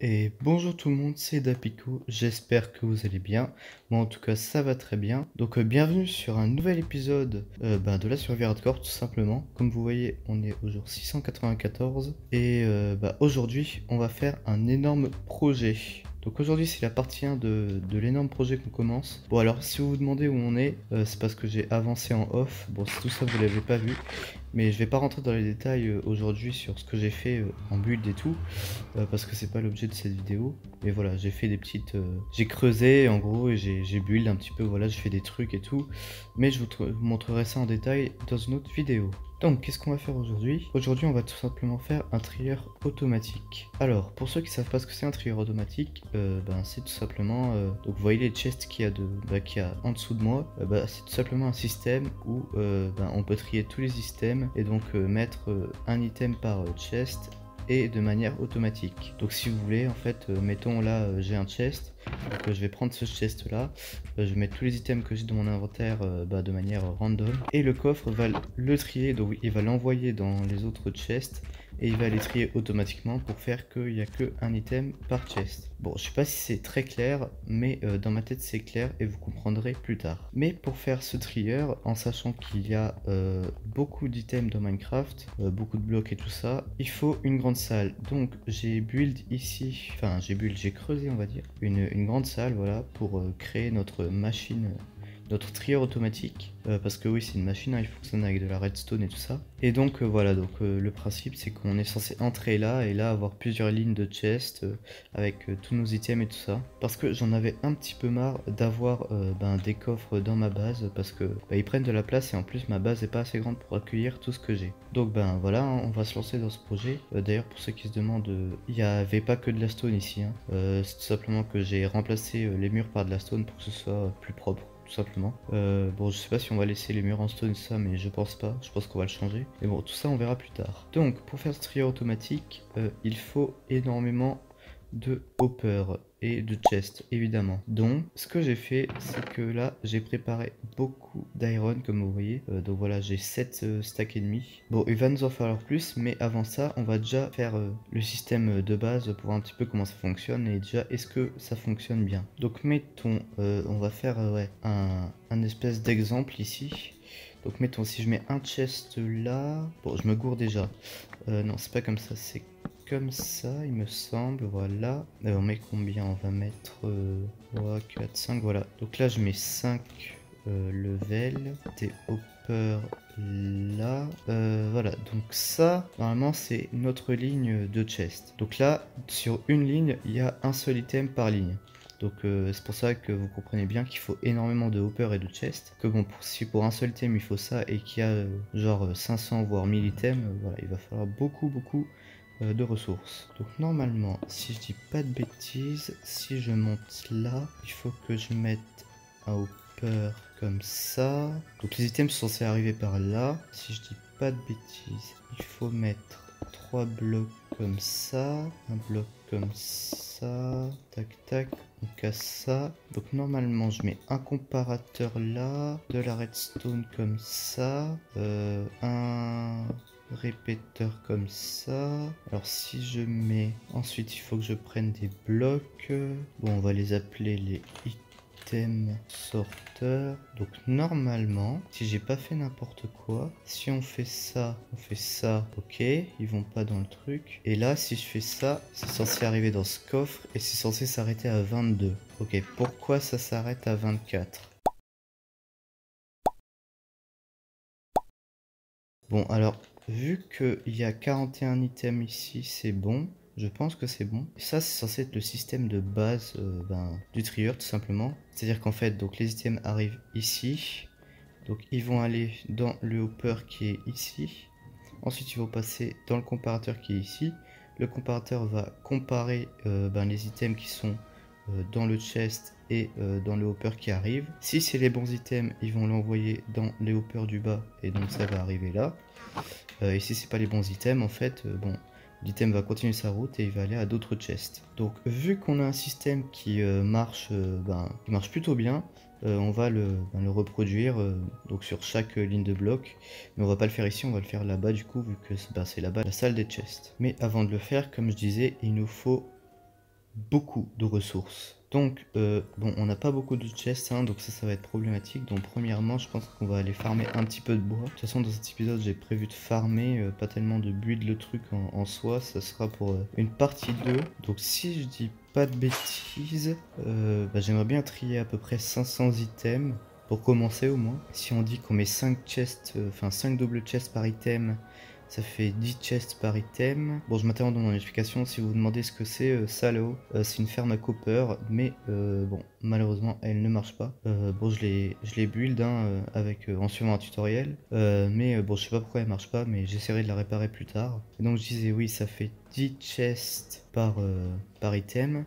Et bonjour tout le monde, c'est Dapico, j'espère que vous allez bien. Moi en tout cas ça va très bien. Donc bienvenue sur un nouvel épisode de la survie hardcore tout simplement. Comme vous voyez on est au jour 694 et aujourd'hui on va faire un énorme projet. Donc aujourd'hui c'est la partie 1 de l'énorme projet qu'on commence. Bon alors si vous vous demandez où on est, c'est parce que j'ai avancé en off. Bon tout ça vous l'avez pas vu. Mais je vais pas rentrer dans les détails aujourd'hui sur ce que j'ai fait en build et tout, parce que c'est pas l'objet de cette vidéo. Mais voilà, j'ai fait des petites... j'ai creusé en gros et j'ai build un petit peu, voilà, j'ai fait des trucs et tout. Mais je vous montrerai ça en détail dans une autre vidéo. Donc, qu'est-ce qu'on va faire aujourd'hui? Aujourd'hui, on va tout simplement faire un trieur automatique. Alors, pour ceux qui savent pas ce que c'est un trieur automatique, c'est tout simplement... donc, vous voyez les chests qu'il y a en dessous de moi. C'est tout simplement un système où on peut trier tous les items et donc mettre un item par chest et de manière automatique. Donc si vous voulez en fait mettons là j'ai un chest, donc je vais prendre ce chest là, je vais mettre tous les items que j'ai dans mon inventaire de manière random et le coffre va le trier, donc il va l'envoyer dans les autres chests et il va les trier automatiquement pour faire qu'il n'y a que un item par chest. Bon, je sais pas si c'est très clair, mais dans ma tête c'est clair et vous comprendrez plus tard. Mais pour faire ce trieur, en sachant qu'il y a beaucoup d'items dans Minecraft, beaucoup de blocs et tout ça, il faut une grande salle. Donc j'ai build ici, enfin j'ai creusé on va dire, une grande salle voilà pour créer notre machine. Notre trieur automatique, parce que oui c'est une machine, hein, il fonctionne avec de la redstone et tout ça. Et donc voilà, donc le principe c'est qu'on est censé entrer là et là avoir plusieurs lignes de chest avec tous nos items et tout ça. Parce que j'en avais un petit peu marre d'avoir des coffres dans ma base, parce que ils prennent de la place et en plus ma base est pas assez grande pour accueillir tout ce que j'ai. Donc voilà, hein, on va se lancer dans ce projet. D'ailleurs pour ceux qui se demandent, il n'y avait pas que de la stone ici, hein. C'est tout simplement que j'ai remplacé les murs par de la stone pour que ce soit plus propre. Tout simplement. Bon, je sais pas si on va laisser les murs en stone ça, mais je pense pas. Je pense qu'on va le changer. Mais bon, tout ça on verra plus tard. Donc, pour faire ce trieur automatique, il faut énormément de hopper et de chest évidemment. Donc ce que j'ai fait c'est que là j'ai préparé beaucoup d'iron comme vous voyez, donc voilà j'ai 7 stacks et demi. Bon il va nous en falloir plus, mais avant ça on va déjà faire le système de base pour voir un petit peu comment ça fonctionne et déjà est-ce que ça fonctionne bien. Donc mettons on va faire un espèce d'exemple ici. Donc mettons si je mets un chest là, bon je me gourre déjà, non c'est pas comme ça, c'est comme ça il me semble, voilà. On met combien? On va mettre 3, 4, 5, voilà. Donc là je mets 5 level, des hoppers là, voilà. Donc ça normalement c'est notre ligne de chest. Donc là sur une ligne il y a un seul item par ligne. Donc c'est pour ça que vous comprenez bien qu'il faut énormément de hoppers et de chest. Que bon, si pour un seul item il faut ça et qu'il y a genre 500 voire 1000 items, voilà, il va falloir beaucoup de ressources. Donc normalement, si je dis pas de bêtises, si je monte là, il faut que je mette un hopper comme ça. Donc les items sont censés arriver par là. Si je dis pas de bêtises, il faut mettre 3 blocs comme ça, un bloc comme ça, tac tac, on casse ça. Donc normalement je mets un comparateur là, de la redstone comme ça, un répéteur comme ça. Alors si je mets, ensuite il faut que je prenne des blocs, bon on va les appeler les item sorteurs. Donc normalement si j'ai pas fait n'importe quoi, si on fait ça, ok, ils vont pas dans le truc, et là si je fais ça c'est censé arriver dans ce coffre et c'est censé s'arrêter à 22. Ok, pourquoi ça s'arrête à 24? Bon alors vu qu'il y a 41 items ici, c'est bon. Je pense que c'est bon. Ça, c'est censé être le système de base du trieur, tout simplement. C'est-à-dire qu'en fait, donc les items arrivent ici. Donc ils vont aller dans le hopper qui est ici. Ensuite, ils vont passer dans le comparateur qui est ici. Le comparateur va comparer les items qui sont dans le chest et dans le hopper qui arrive. Si c'est les bons items, ils vont l'envoyer dans les hoppers du bas et donc ça va arriver là. Et si c'est pas les bons items, en fait, l'item va continuer sa route et il va aller à d'autres chests. Donc vu qu'on a un système qui marche plutôt bien, on va le reproduire donc sur chaque ligne de bloc. Mais on va pas le faire ici, on va le faire là-bas du coup, vu que c'est là-bas la salle des chests. Mais avant de le faire, comme je disais, il nous faut beaucoup de ressources. Donc, bon, on n'a pas beaucoup de chests, hein, donc ça va être problématique. Donc, premièrement, je pense qu'on va aller farmer un petit peu de bois. De toute façon, dans cet épisode, j'ai prévu de farmer, pas tellement de build le truc en soi. Ça sera pour une partie 2. Donc, si je dis pas de bêtises, j'aimerais bien trier à peu près 500 items. Pour commencer au moins. Si on dit qu'on met 5 chests, 5 double chests par item, ça fait 10 chests par item. Bon, je m'interromps dans mon explication. Si vous vous demandez ce que c'est, ça là-haut, c'est une ferme à copper, mais bon, malheureusement, elle ne marche pas. Bon, je l'ai build en suivant un tutoriel, mais bon, je sais pas pourquoi elle marche pas, mais j'essaierai de la réparer plus tard. Et donc, je disais, oui, ça fait 10 chests par item.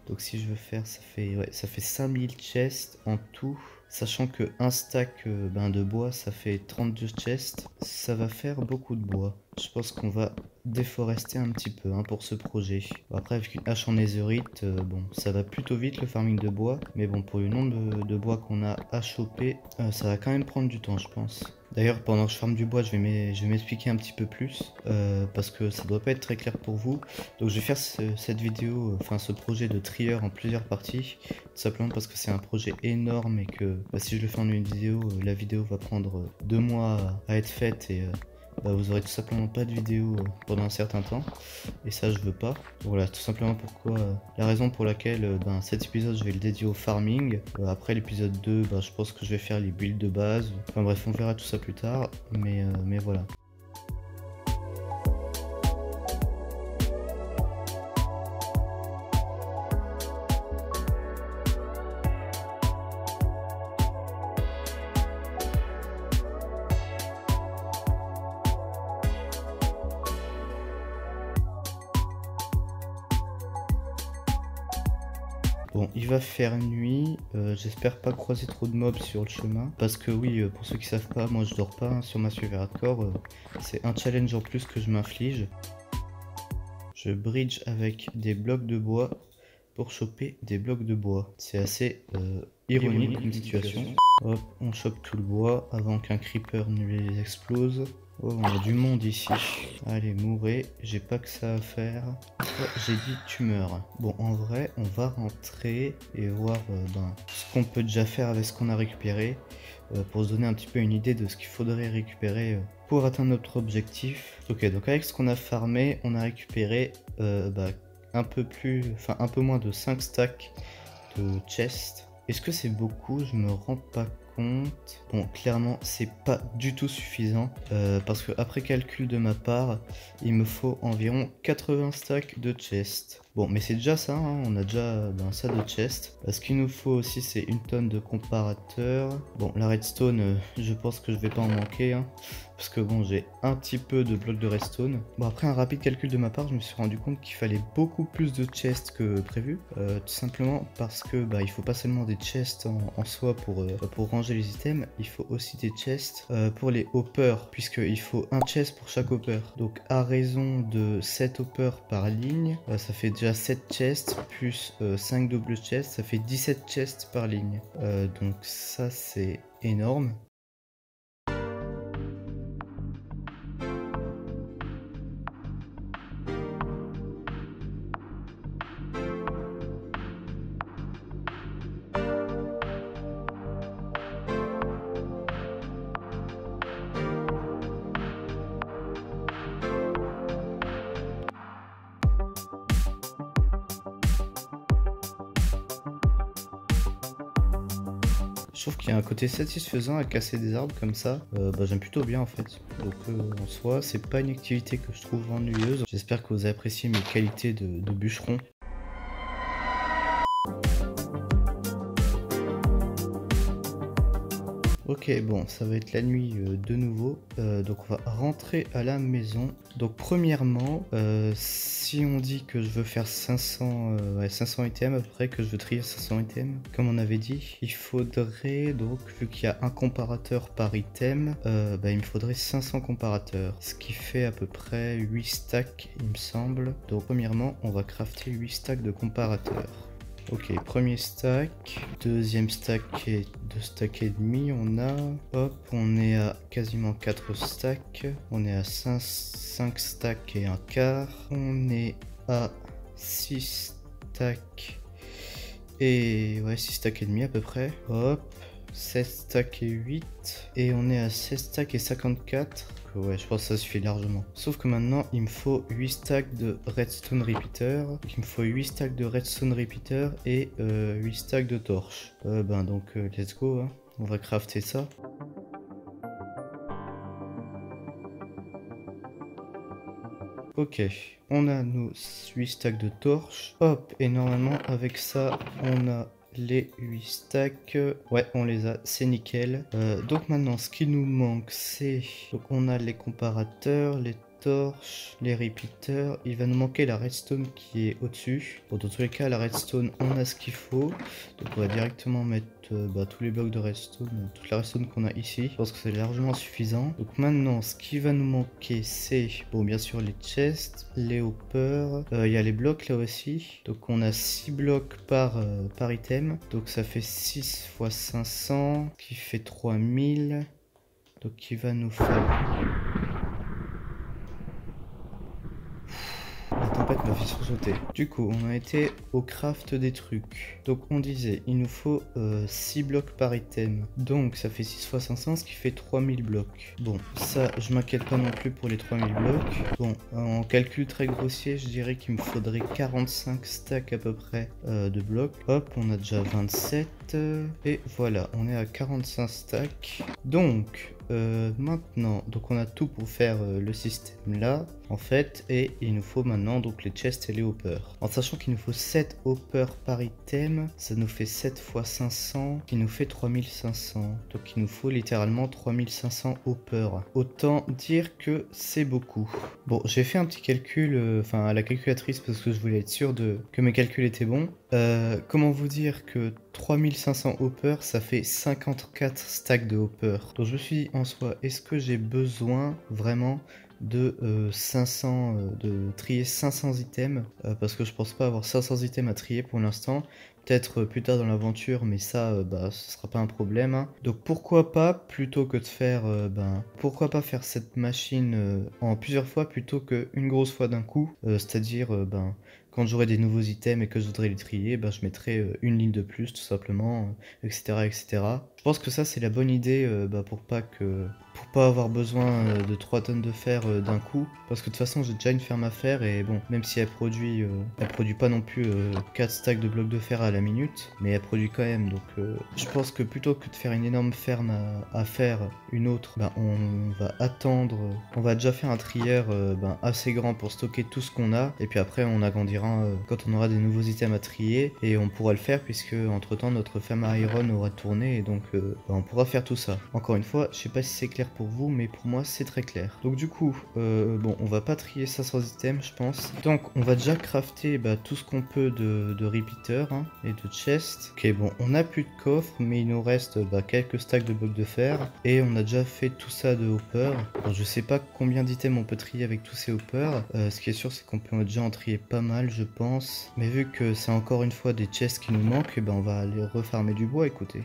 Donc, si je veux faire, ça fait 5000 chests en tout. Sachant que un stack de bois, ça fait 32 chests, ça va faire beaucoup de bois. Je pense qu'on va déforester un petit peu pour ce projet. Bon, après, avec une hache en netherite, bon, ça va plutôt vite le farming de bois. Mais bon, pour le nombre de bois qu'on a à choper, ça va quand même prendre du temps, je pense. D'ailleurs, pendant que je farme du bois, je vais m'expliquer un petit peu plus, parce que ça doit pas être très clair pour vous. Donc je vais faire cette vidéo, ce projet de trieur en plusieurs parties, tout simplement parce que c'est un projet énorme et que si je le fais en une vidéo, la vidéo va prendre 2 mois à être faite et vous aurez tout simplement pas de vidéo pendant un certain temps, et ça je veux pas. Donc voilà, tout simplement pourquoi la raison pour laquelle cet épisode je vais le dédier au farming. Après l'épisode 2, je pense que je vais faire les builds de base. Enfin bref, on verra tout ça plus tard, mais voilà. Bon, il va faire nuit, j'espère pas croiser trop de mobs sur le chemin, parce que oui, pour ceux qui savent pas, moi je dors pas sur ma serveur hardcore, c'est un challenge en plus que je m'inflige. Je bridge avec des blocs de bois pour choper des blocs de bois. C'est assez ironique comme situation. Hop, on chope tout le bois avant qu'un creeper ne les explose. Oh, on a du monde ici. Allez, mourrez. J'ai pas que ça à faire. Oh, j'ai dit tu meurs. Bon, en vrai, on va rentrer et voir ce qu'on peut déjà faire avec ce qu'on a récupéré. Pour se donner un petit peu une idée de ce qu'il faudrait récupérer pour atteindre notre objectif. Ok, donc avec ce qu'on a farmé, on a récupéré un peu moins de 5 stacks de chest. Est-ce que c'est beaucoup? Je me rends pas compte. Bon, clairement, c'est pas du tout suffisant parce que après calcul de ma part, il me faut environ 80 stacks de chest. Bon, mais c'est déjà ça, on a déjà ça de chest. Ce qu'il nous faut aussi, c'est une tonne de comparateurs. Bon, la redstone, je pense que je vais pas en manquer, parce que bon, j'ai un petit peu de blocs de redstone. Bon, après un rapide calcul de ma part, je me suis rendu compte qu'il fallait beaucoup plus de chests que prévu. Tout simplement parce que il faut pas seulement des chests en soi pour ranger les items, il faut aussi des chests pour les hoppers, puisqu'il faut un chest pour chaque hopper. Donc à raison de 7 hoppers par ligne, ça fait déjà 7 chests plus 5 double chests, ça fait 17 chests par ligne. Donc ça c'est énorme. Je trouve qu'il y a un côté satisfaisant à casser des arbres comme ça, j'aime plutôt bien en fait. Donc en soi, c'est pas une activité que je trouve ennuyeuse. J'espère que vous appréciez mes qualités de bûcheron. Ok, bon, ça va être la nuit de nouveau, donc on va rentrer à la maison. Donc premièrement, si on dit que je veux faire 500 items, après que je veux trier 500 items, comme on avait dit, il faudrait, donc vu qu'il y a un comparateur par item, il me faudrait 500 comparateurs, ce qui fait à peu près 8 stacks il me semble. Donc premièrement, on va crafter 8 stacks de comparateurs. Ok, premier stack, deuxième stack et 2 stacks et demi, on a, hop, on est à quasiment 4 stacks, on est à 5 stacks et un quart, on est à 6 stacks et ouais 6 stacks et demi à peu près. Hop, 16 stacks et 8 et on est à 16 stacks et 54. Ouais, je pense que ça suffit largement. Sauf que maintenant, il me faut 8 stacks de redstone repeater. Il me faut 8 stacks de redstone repeater et 8 stacks de torches. Donc let's go, hein. On va crafter ça. Ok, on a nos 8 stacks de torches. Hop, et normalement avec ça, on a les 8 stacks. Ouais, on les a, c'est nickel. Donc maintenant, ce qui nous manque, c'est... Donc on a les comparateurs, les torches, les repeaters. Il va nous manquer la redstone qui est au-dessus. Bon, dans tous les cas, la redstone, on a ce qu'il faut. Donc on va directement mettre tous les blocs de redstone, toute la redstone qu'on a ici. Je pense que c'est largement suffisant. Donc maintenant, ce qui va nous manquer, c'est, bon, bien sûr, les chests, les hoppers. Il y a les blocs là aussi. Donc on a 6 blocs par item. Donc ça fait 6 x 500, qui fait 3000. Donc il va nous falloir... La tempête m'a fait sursauter. Du coup, on a été au craft des trucs. Donc on disait, il nous faut 6 blocs par item. Donc ça fait 6 x 500, ce qui fait 3000 blocs. Bon, ça, je m'inquiète pas non plus pour les 3000 blocs. Bon, en calcul très grossier, je dirais qu'il me faudrait 45 stacks à peu près de blocs. Hop, on a déjà 27. Et voilà, on est à 45 stacks. Donc... maintenant, donc on a tout pour faire le système là, en fait, et il nous faut maintenant donc les chests et les hoppers. En sachant qu'il nous faut 7 hoppers par item, ça nous fait 7 x 500, qui nous fait 3500. Donc il nous faut littéralement 3500 hoppers. Autant dire que c'est beaucoup. Bon, j'ai fait un petit calcul, à la calculatrice parce que je voulais être sûr que mes calculs étaient bons. Comment vous dire que 3500 hoppers, ça fait 54 stacks de hoppers. Donc je me suis dit en soi, est-ce que j'ai besoin vraiment de 500, de trier 500 items parce que je pense pas avoir 500 items à trier pour l'instant. Peut-être plus tard dans l'aventure, mais ça, ce sera pas un problème, hein. Donc pourquoi pas, plutôt que de faire, pourquoi pas faire cette machine en plusieurs fois plutôt qu'une grosse fois d'un coup. C'est-à-dire, quand j'aurai des nouveaux items et que je voudrais les trier, je mettrai une ligne de plus tout simplement, etc., etc. Je pense que ça c'est la bonne idée pour pas avoir besoin de 3 tonnes de fer d'un coup, parce que de toute façon j'ai déjà une ferme à faire et bon, même si elle produit pas non plus 4 stacks de blocs de fer à la minute, mais elle produit quand même. Donc je pense que plutôt que de faire une énorme ferme à faire une autre, on va attendre, on va déjà faire un trieur assez grand pour stocker tout ce qu'on a, et puis après on agrandira quand on aura des nouveaux items à trier, et on pourra le faire puisque entre temps notre ferme à iron aura tourné, et donc on pourra faire tout ça. Encore une fois, je sais pas si c'est clair pour vous, mais pour moi c'est très clair. Donc du coup, on va pas trier 500 items je pense. Donc on va déjà crafter tout ce qu'on peut de repeater et de chest. Ok, bon, on a plus de coffre, mais il nous reste quelques stacks de blocs de fer, et on a déjà fait tout ça de hopper. Bon, je sais pas combien d'items on peut trier avec tous ces hoppers. Ce qui est sûr, c'est qu'on peut déjà en trier pas mal, je pense. Mais vu que c'est encore une fois des chests qui nous manquent, on va aller refarmer du bois, écoutez.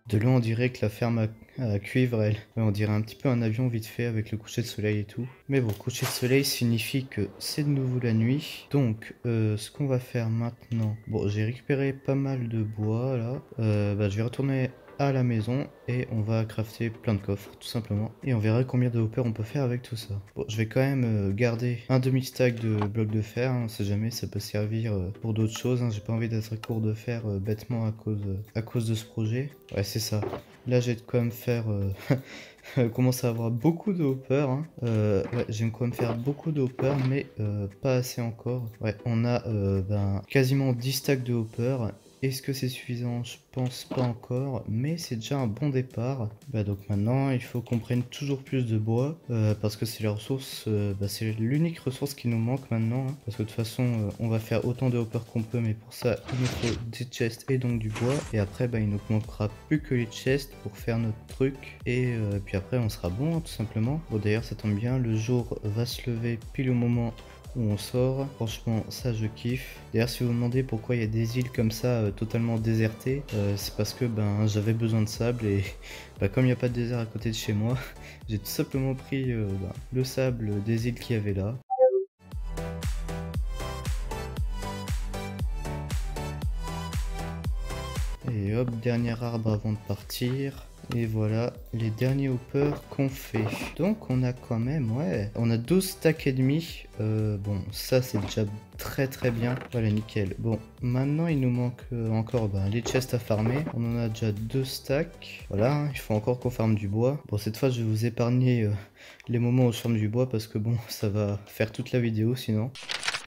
De loin, on dirait que la ferme à cuivre, on dirait un petit peu un avion vite fait avec le coucher de soleil et tout. Mais bon, coucher de soleil signifie que c'est de nouveau la nuit. Donc, ce qu'on va faire maintenant... Bon, j'ai récupéré pas mal de bois, là. Je vais retourner à la maison et on va crafter plein de coffres, tout simplement. Et on verra combien de hoppers on peut faire avec tout ça. Bon, je vais quand même garder un demi-stack de blocs de fer, hein, on sait jamais, ça peut servir pour d'autres choses, hein. J'ai pas envie d'être à court de fer bêtement à cause de ce projet. Ouais, c'est ça. Là, j'ai de quoi me faire... commence à avoir beaucoup de hoppers, hein. Ouais, j'ai de quoi me faire beaucoup de hoppers, mais pas assez encore. Ouais, on a quasiment 10 stacks de hoppers. Est-ce que c'est suffisant? Je pense pas encore, mais c'est déjà un bon départ. Donc maintenant, il faut qu'on prenne toujours plus de bois, parce que c'est la ressource, c'est l'unique ressource qui nous manque maintenant, hein. Parce que de toute façon, on va faire autant de hoppers qu'on peut, mais pour ça, il nous faut des chests et donc du bois. Et après, il nous manquera plus que les chests pour faire notre truc. Et puis après, on sera bon, hein, tout simplement. Bon, d'ailleurs, ça tombe bien, le jour va se lever pile au moment où on sort. Franchement, ça je kiffe. D'ailleurs, si vous vous demandez pourquoi il y a des îles comme ça totalement désertées, c'est parce que j'avais besoin de sable et comme il n'y a pas de désert à côté de chez moi, j'ai tout simplement pris le sable des îles qu'il y avait là. Et hop, dernier arbre avant de partir. Et voilà les derniers hoppers qu'on fait. Donc on a quand même, ouais, on a 12 stacks et demi. Bon, ça c'est déjà très bien. Voilà, nickel. Bon, maintenant il nous manque encore les chests à farmer. On en a déjà 2 stacks. Voilà, hein, il faut encore qu'on farme du bois. Bon, cette fois je vais vous épargner les moments où je farme du bois parce que bon, ça va faire toute la vidéo sinon.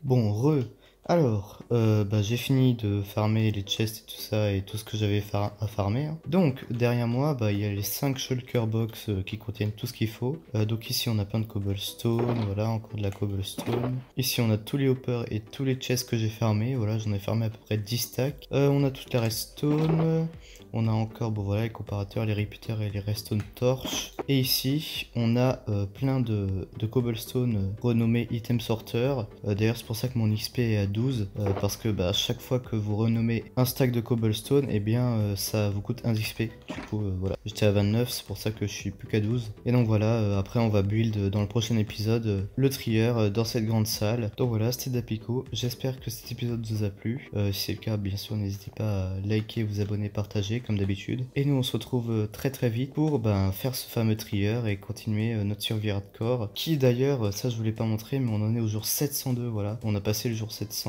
Bon, alors, j'ai fini de farmer les chests et tout ça et tout ce que j'avais à farmer, hein. Donc, derrière moi, il y a les 5 shulker box qui contiennent tout ce qu'il faut. Donc ici, on a plein de cobblestone, voilà, encore de la cobblestone. Ici, on a tous les hoppers et tous les chests que j'ai farmés, voilà, j'en ai farmé à peu près 10 stacks. On a toute la redstone, on a encore, bon voilà, les comparateurs, les repeaters et les redstone torches. Et ici, on a plein de cobblestone renommés item sorter. D'ailleurs, c'est pour ça que mon XP est à 12 parce que à chaque fois que vous renommez un stack de cobblestone, et bien ça vous coûte 1 XP. Du coup voilà, j'étais à 29, c'est pour ça que je suis plus qu'à 12. Et donc voilà, après on va build dans le prochain épisode le trieur dans cette grande salle. Donc voilà, c'était Dapico, j'espère que cet épisode vous a plu. Si c'est le cas, bien sûr n'hésitez pas à liker, vous abonner, partager comme d'habitude. Et nous on se retrouve très vite pour faire ce fameux trieur et continuer notre survie hardcore. Qui d'ailleurs, ça je voulais pas montrer, mais on en est au jour 702, voilà. On a passé le jour 700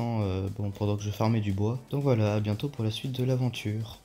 pendant que je farmais du bois. Donc voilà, à bientôt pour la suite de l'aventure.